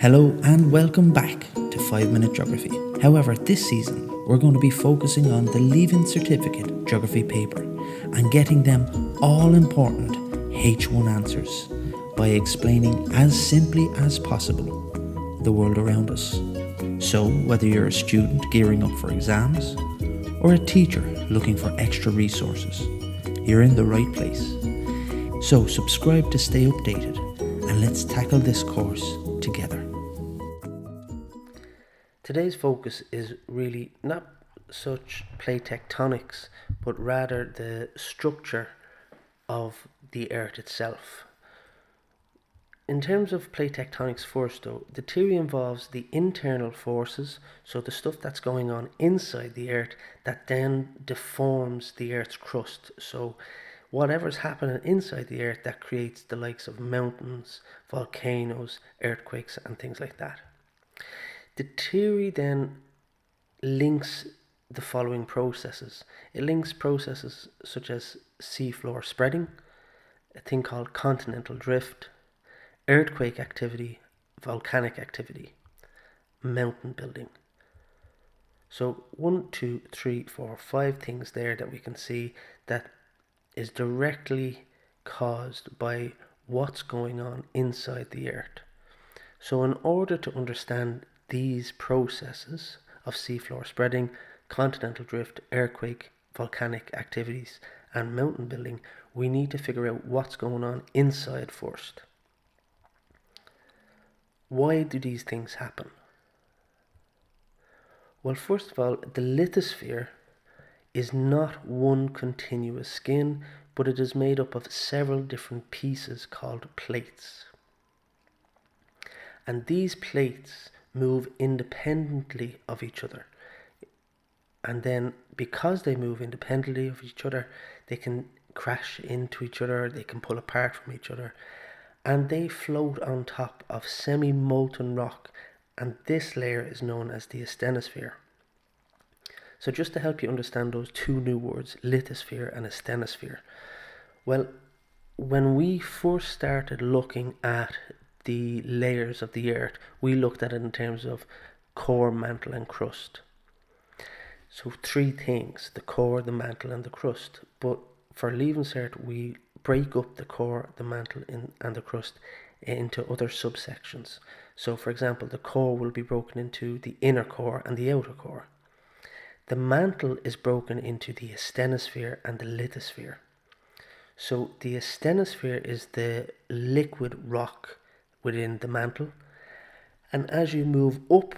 Hello and welcome back to 5 Minute Geography. However, this season we're going to be focusing on the Leaving Certificate Geography paper and getting them all important H1 answers by explaining as simply as possible the world around us. So whether you're a student gearing up for exams or a teacher looking for extra resources, you're in the right place. So subscribe to stay updated and let's tackle this course together. Today's focus is really not such plate tectonics, but rather the structure of the Earth itself. In terms of plate tectonics first though, the theory involves the internal forces, so the stuff that's going on inside the Earth that then deforms the Earth's crust. So whatever's happening inside the Earth that creates the likes of mountains, volcanoes, earthquakes and things like that. The theory then links the following processes. It links processes such as seafloor spreading, a thing called continental drift, earthquake activity, volcanic activity, mountain building. So 1, 2, 3, 4, 5 things there that we can see that is directly caused by what's going on inside the Earth. So in order to understand these processes of seafloor spreading, continental drift, earthquake, volcanic activities and mountain building, we need to figure out what's going on inside first. Why do these things happen? Well, first of all, the lithosphere is not one continuous skin, but it is made up of several different pieces called plates. And these plates move independently of each other. And then because they move independently of each other, they can crash into each other, they can pull apart from each other, and they float on top of semi-molten rock, and this layer is known as the asthenosphere. So just to help you understand those two new words, lithosphere and asthenosphere. Well, when we first started looking at the layers of the Earth, we looked at it in terms of core, mantle and crust. So 3 things, the core, the mantle and the crust. But for Leaving Cert, we break up the core, the mantle and the crust into other subsections. So for example, the core will be broken into the inner core and the outer core. The mantle is broken into the asthenosphere and the lithosphere. So the asthenosphere is the liquid rock within the mantle, and as you move up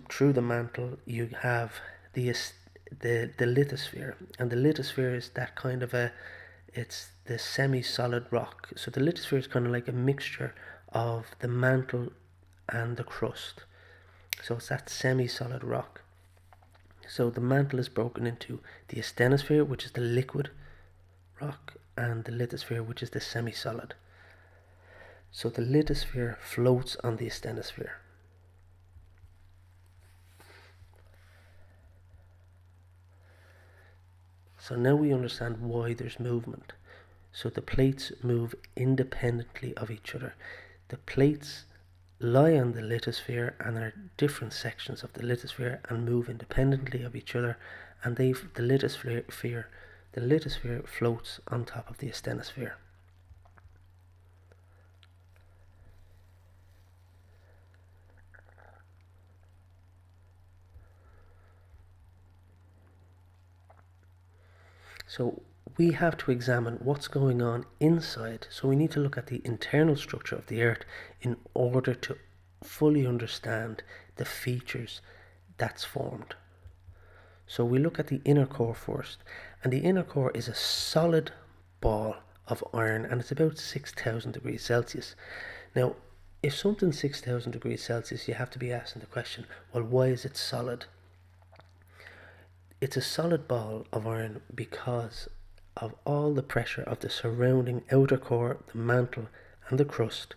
through the mantle, you have the lithosphere, and the lithosphere is that kind of it's the semi-solid rock. So the lithosphere is kind of like a mixture of the mantle and the crust. So it's that semi-solid rock. So the mantle is broken into the asthenosphere, which is the liquid rock, and the lithosphere, which is the semi-solid. So the lithosphere floats on the asthenosphere. So now we understand why there's movement. So the plates move independently of each other. The plates lie on the lithosphere and are different sections of the lithosphere and move independently of each other, and the lithosphere floats on top of the asthenosphere. So we have to examine what's going on inside. So we need to look at the internal structure of the Earth in order to fully understand the features that's formed. So we look at the inner core first, and the inner core is a solid ball of iron, and it's about 6,000 degrees Celsius. Now, if something's 6,000 degrees Celsius, you have to be asking the question, well, why is it solid? It's a solid ball of iron because of all the pressure of the surrounding outer core, the mantle and the crust.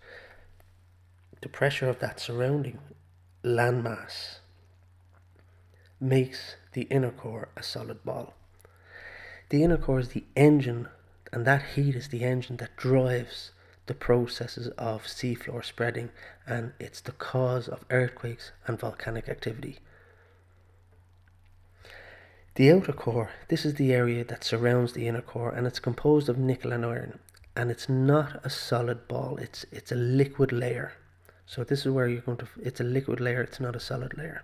The pressure of that surrounding landmass makes the inner core a solid ball. The inner core is the engine, and that heat is the engine that drives the processes of seafloor spreading, and it's the cause of earthquakes and volcanic activity. The outer core, this is the area that surrounds the inner core, and it's composed of nickel and iron, and it's not a solid ball, it's a liquid layer. So this is where you're going to, it's a liquid layer, it's not a solid layer.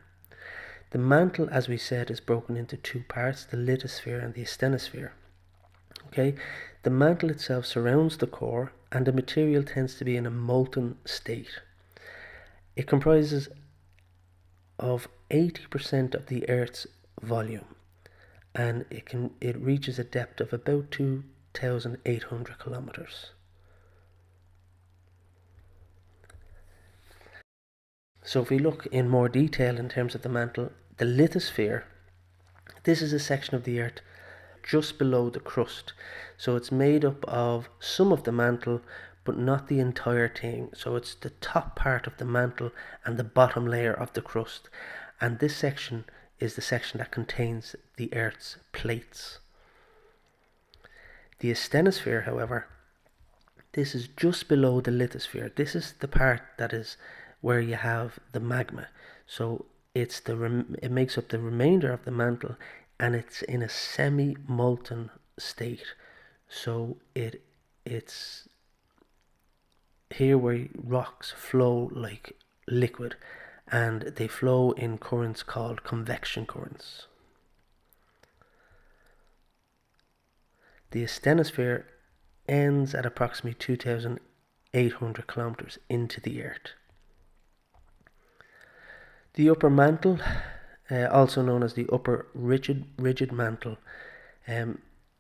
The mantle, as we said, is broken into two parts, the lithosphere and the asthenosphere. Okay, the mantle itself surrounds the core, and the material tends to be in a molten state. It comprises of 80% of the Earth's volume, and it reaches a depth of about 2,800 kilometers. So if we look in more detail in terms of the mantle, the lithosphere, this is a section of the Earth just below the crust. So it's made up of some of the mantle, but not the entire thing. So it's the top part of the mantle and the bottom layer of the crust. And this section is the section that contains the Earth's plates. The asthenosphere, however, this is just below the lithosphere. This is the part that is where you have the magma. So it makes up the remainder of the mantle, and it's in a semi-molten state. So it's here where rocks flow like liquid, and they flow in currents called convection currents. The asthenosphere ends at approximately 2,800 kilometers into the Earth. The upper mantle, also known as the upper rigid mantle,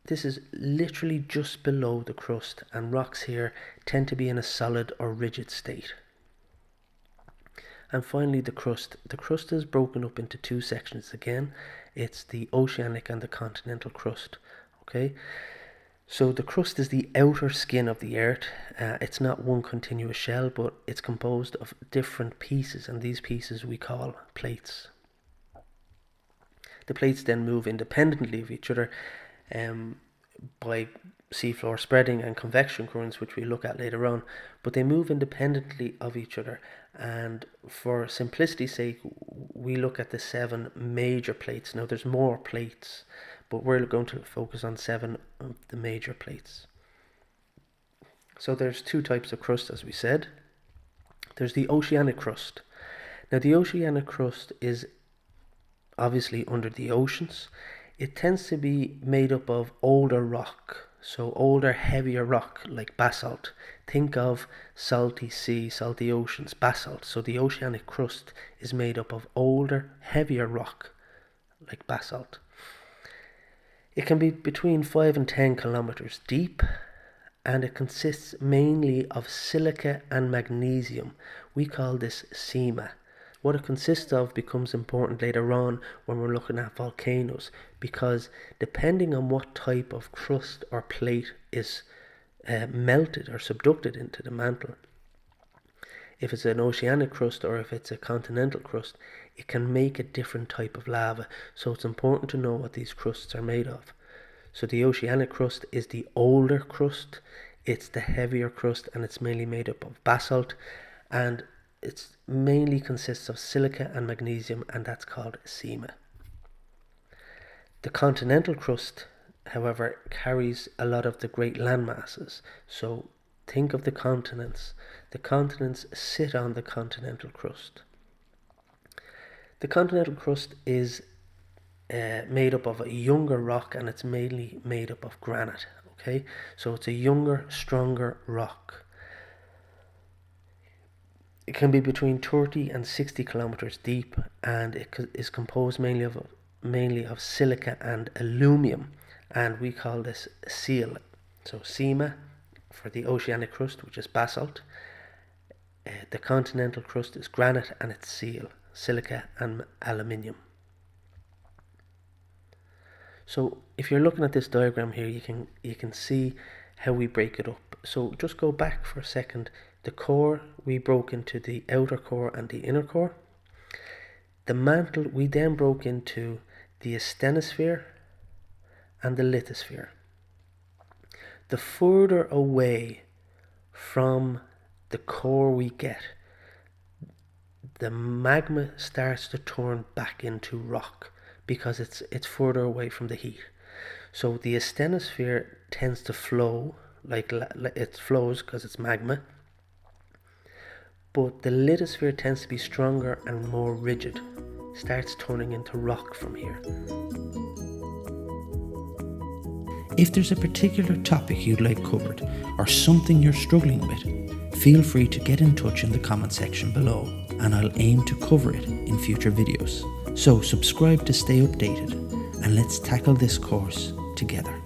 this is literally just below the crust, and rocks here tend to be in a solid or rigid state. And finally, the crust. The crust is broken up into two sections again. It's the oceanic and the continental crust. Okay, so the crust is the outer skin of the Earth. It's not one continuous shell, but it's composed of different pieces, and these pieces we call plates. The plates then move independently of each other by seafloor spreading and convection currents, which we look at later on, but they move independently of each other. And for simplicity's sake, we look at the 7 major plates. Now there's more plates, but we're going to focus on 7 of the major plates. So there's 2 types of crust, as we said. There's the oceanic crust. Now the oceanic crust is obviously under the oceans. It tends to be made up of older rock, so older, heavier rock like basalt. Think of salty sea, salty oceans, basalt. So the oceanic crust is made up of older, heavier rock like basalt. It can be between 5 and 10 kilometers deep, and it consists mainly of silica and magnesium. We call this SEMA. What it consists of becomes important later on when we're looking at volcanoes, because depending on what type of crust or plate is melted or subducted into the mantle, if it's an oceanic crust or if it's a continental crust, it can make a different type of lava. So it's important to know what these crusts are made of. So the oceanic crust is the older crust, it's the heavier crust, and it's mainly made up of basalt, and it mainly consists of silica and magnesium, and that's called SEMA. The continental crust, however, carries a lot of the great land masses. So think of the continents. The continents sit on the continental crust. The continental crust is made up of a younger rock, and it's mainly made up of granite. Okay, so it's a younger, stronger rock. It can be between 30 and 60 kilometers deep, and it is composed mainly of silica and aluminium, and we call this seal. So SEMA for the oceanic crust, which is basalt. The continental crust is granite, and it's seal, silica and aluminium. So if you're looking at this diagram here, you can see how we break it up. So just go back for a second. The core we broke into the outer core and the inner core. The mantle we then broke into the asthenosphere and the lithosphere. The further away from the core we get, the magma starts to turn back into rock because it's further away from the heat. So the asthenosphere tends to flow, like it flows because it's magma, but the lithosphere tends to be stronger and more rigid, starts turning into rock from here. If there's a particular topic you'd like covered or something you're struggling with, feel free to get in touch in the comment section below and I'll aim to cover it in future videos. So subscribe to stay updated and let's tackle this course together.